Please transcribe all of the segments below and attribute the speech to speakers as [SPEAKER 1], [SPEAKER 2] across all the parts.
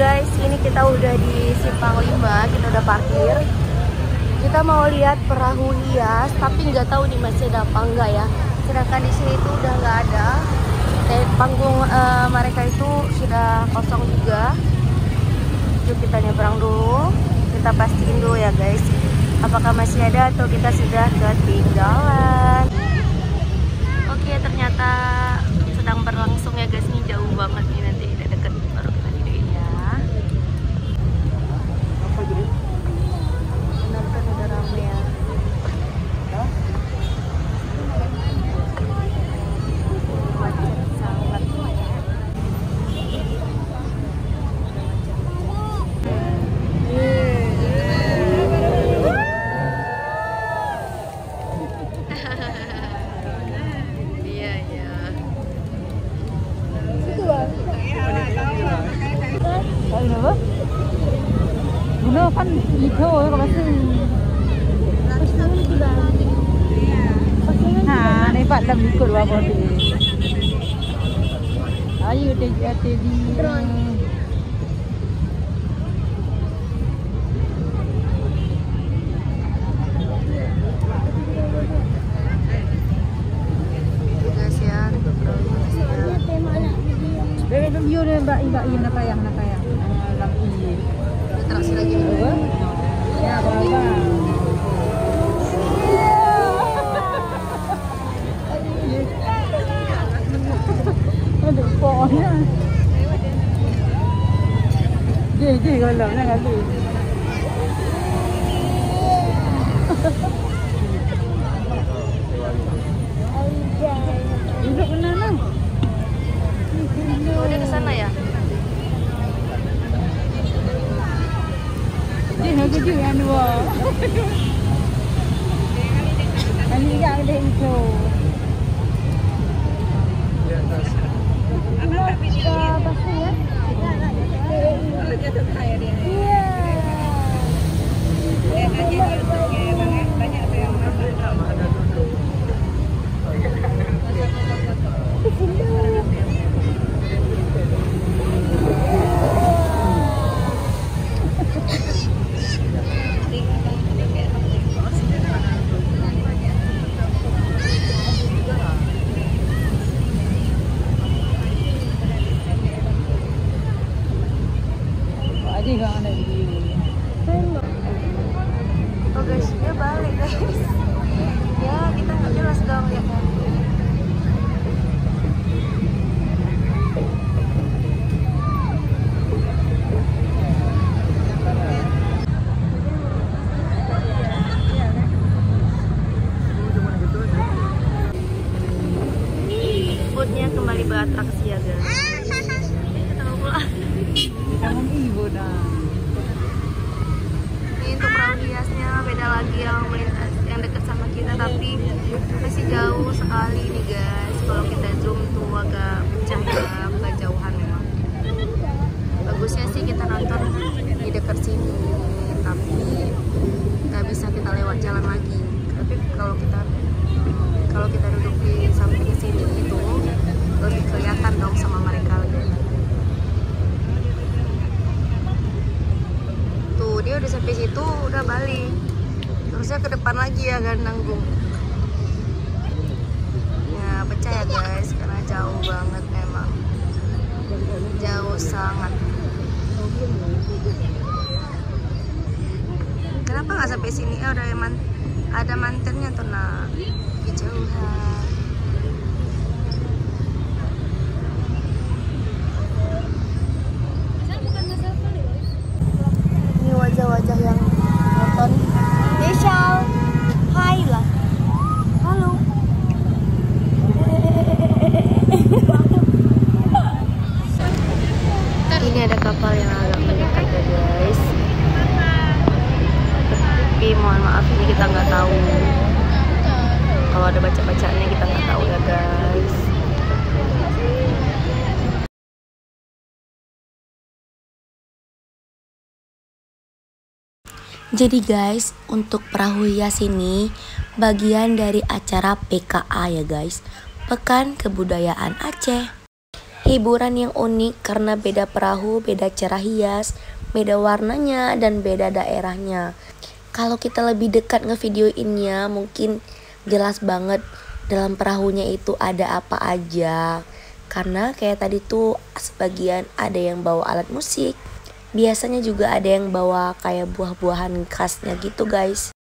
[SPEAKER 1] guys, ini kita udah di Simpang 5, kita udah parkir. Kita mau lihat perahu hias, tapi nggak tahu nih masih ada apa enggak ya. Sedangkan di sini tuh udah nggak ada. Panggung mereka itu sudah kosong juga. Yuk kita nyebrang dulu. Kita pastiin dulu ya guys, apakah masih ada atau kita sudah ketinggalan. Oke, ternyata sedang berlangsung ya guys, ini jauh banget nih, nanti udah deket baru kita videoin ya. Benar kan udah rame ya. Macet sangat. Iya ya.
[SPEAKER 2] Apa? Guna kan itu kalau masih. Nah, ini Pak dah ikut apa tu? Ayo dia di.
[SPEAKER 1] Guys ya, untuk
[SPEAKER 2] Bebe video ni mbak ini nakayang. Lagi.
[SPEAKER 1] interaksi lagi dulu.
[SPEAKER 2] Ya, baba. Aduh, pohonnya. Jadi kalau nak kali. Duduk mana lah?
[SPEAKER 1] Oh, dia ke sana ya?
[SPEAKER 2] Dia nak kerja yang dua. Ini yang ada itu.
[SPEAKER 1] Oh guys, dia balik guys. Ya, kita nggak jelas dong ya kan. Bootnya kembali beratraksi ya guys. Kita pulang.
[SPEAKER 2] Kamu ibu dah.
[SPEAKER 1] Ini untuk perahu hiasnya beda lagi yang melintas, yang dekat sama kita, tapi masih jauh sekali nih guys. Kalau kita zoom tuh agak pecah ya, agak jauhan memang. Bagusnya sih kita nonton di dekat sini, tapi nggak bisa kita lewat jalan lagi. Tapi kalau kita duduk di samping sini itu lebih kelihatan dong sama mereka lagi. Tuh dia udah sampai situ, udah balik. Terusnya ke depan lagi ya kan, nanggung. Ya pecah ya guys, karena jauh banget memang. Jauh sangat. Kenapa nggak sampai sini? Udah ada mantennya tuh nah, kejauhan. Ini wajah-wajah yang nonton. Deshal, hai lah. Halo. Ini ada kapal yang agak mendekat ya guys. Tapi mohon maaf ini kita nggak tahu. Kalau ada baca-bacaannya kita nggak tahu ya guys. Jadi guys, untuk perahu hias ini bagian dari acara PKA ya guys, Pekan Kebudayaan Aceh. Hiburan yang unik karena beda perahu, beda cara hias, beda warnanya, dan beda daerahnya. Kalau kita lebih dekat ngevideoinnya, mungkin jelas banget dalam perahunya itu ada apa aja. Karena kayak tadi tuh sebagian ada yang bawa alat musik. Biasanya juga ada yang bawa kayak buah-buahan khasnya gitu guys.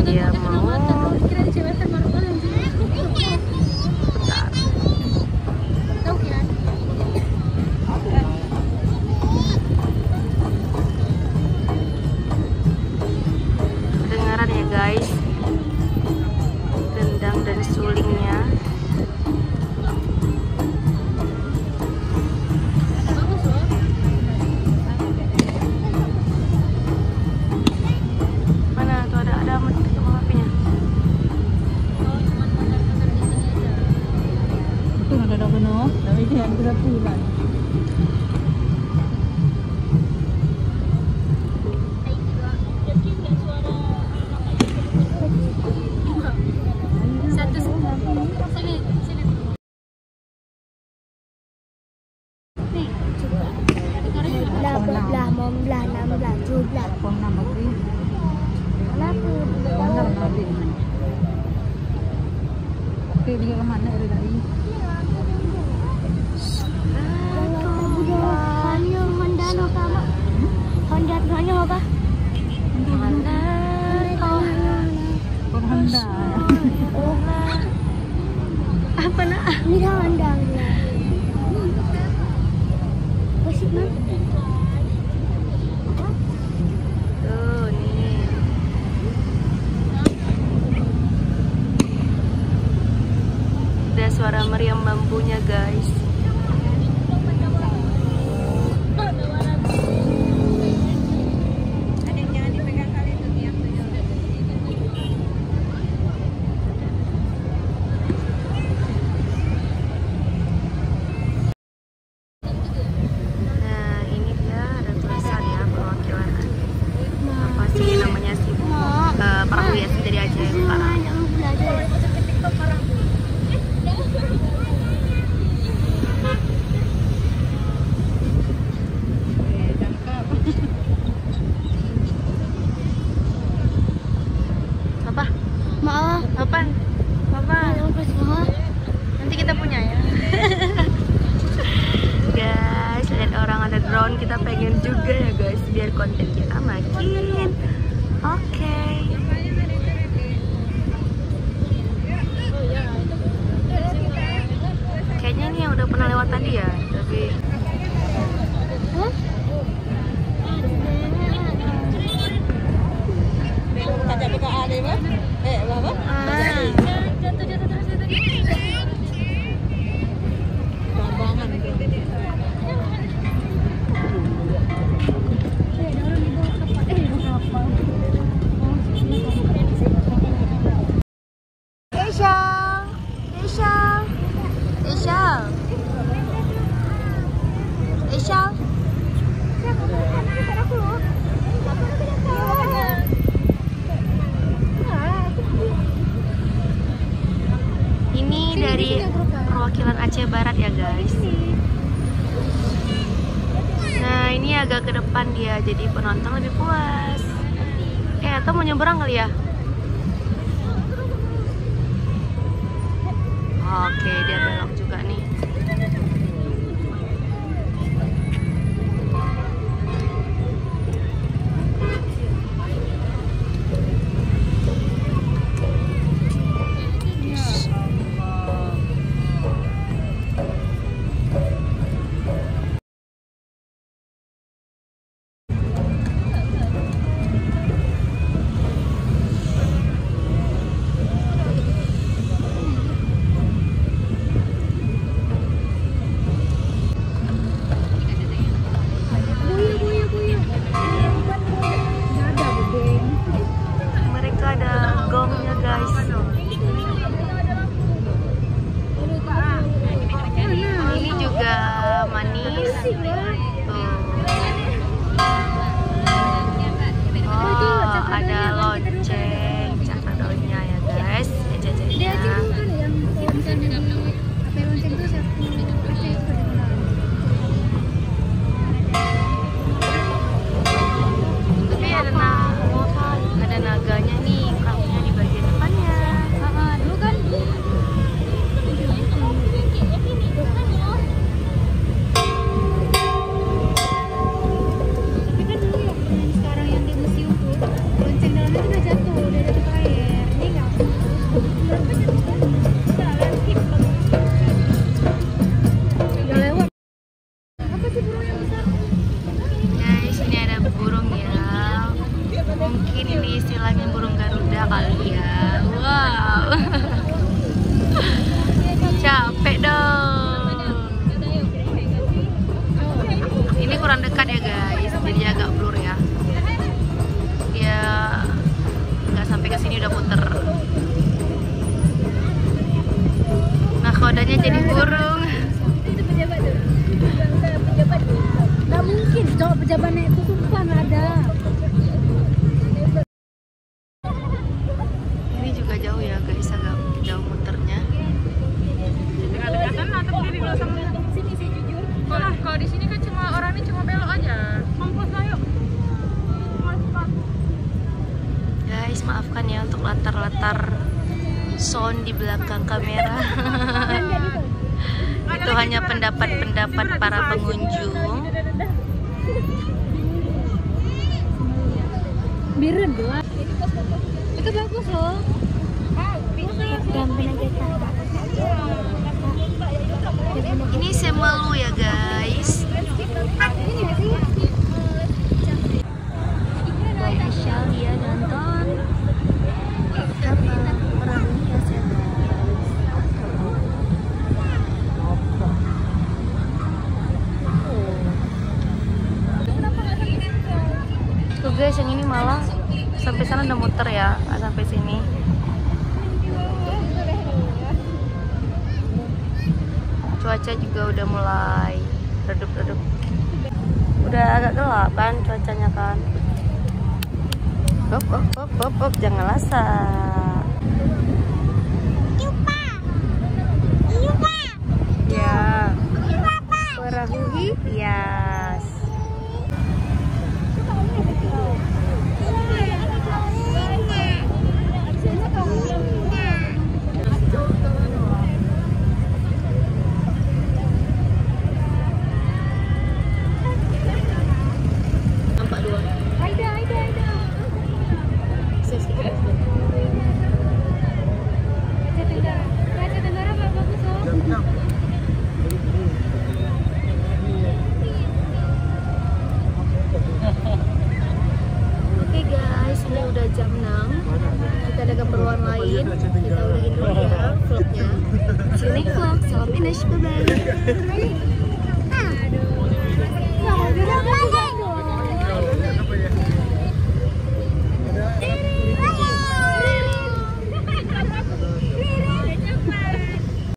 [SPEAKER 1] Dia mau kedengaran ya guys, gendang dan sulingnya. Mana tuh ada apinya.
[SPEAKER 2] Itu nggak ada benar, tapi dia yang kita pulang. Oke, dia kemana dari tadi? Honda.
[SPEAKER 1] Apa nak?
[SPEAKER 3] Ini dah Honda.
[SPEAKER 1] Tuh nih. Ada suara meriam bambunya guys. Perahu hias dari Aceh Utara. Apa?
[SPEAKER 3] Maaf.
[SPEAKER 1] Apa? Apa? Nanti kita punya ya. Guys, lihat orang ada drone, kita pengen juga ya guys, biar konten kita makin oke. Kayaknya ini yang udah pernah lewat tadi ya, tapi ini dari perwakilan Aceh Barat ya guys. Nah ini agak ke depan dia, jadi penonton lebih puas. Atau mau nyebrang kali ya? Ikannya jadi burung.
[SPEAKER 2] Itu pejabat tuh. Pejabat. Nggak mungkin, cowok pejabatnya itu sumpah nggak ada.
[SPEAKER 1] Ini juga jauh ya guys, agak jauh muternya.
[SPEAKER 2] Dekatan atau berdiri dulu sama sini sih jujur. Kalau di sini kan cuma orang ini cuma belok aja. Mampus lah yuk.
[SPEAKER 1] Guys, maafkan ya untuk latar-latar sound di belakang kamera. Itu hanya pendapat-pendapat para pengunjung.
[SPEAKER 2] Biru dua. Itu bagus loh.
[SPEAKER 1] Ini Semelu ya guys. Spesial dia nonton perahu hias ya guys. Tuh guys, yang ini malah sampai sana udah muter ya, nggak sampai sini. Cuaca juga udah mulai redup-redup. Udah agak gelap kan cuacanya kan. Hop, jangan lasak. Ya, perahu hias. Nampak dua.
[SPEAKER 2] Aida. Raja Tenggara bagus loh.
[SPEAKER 1] Oke guys, ini udah jam 6. Kita ada keperluan lain. Kita udahin dulu ya vlognya. See you next vlog. Salam Ines, bye-bye.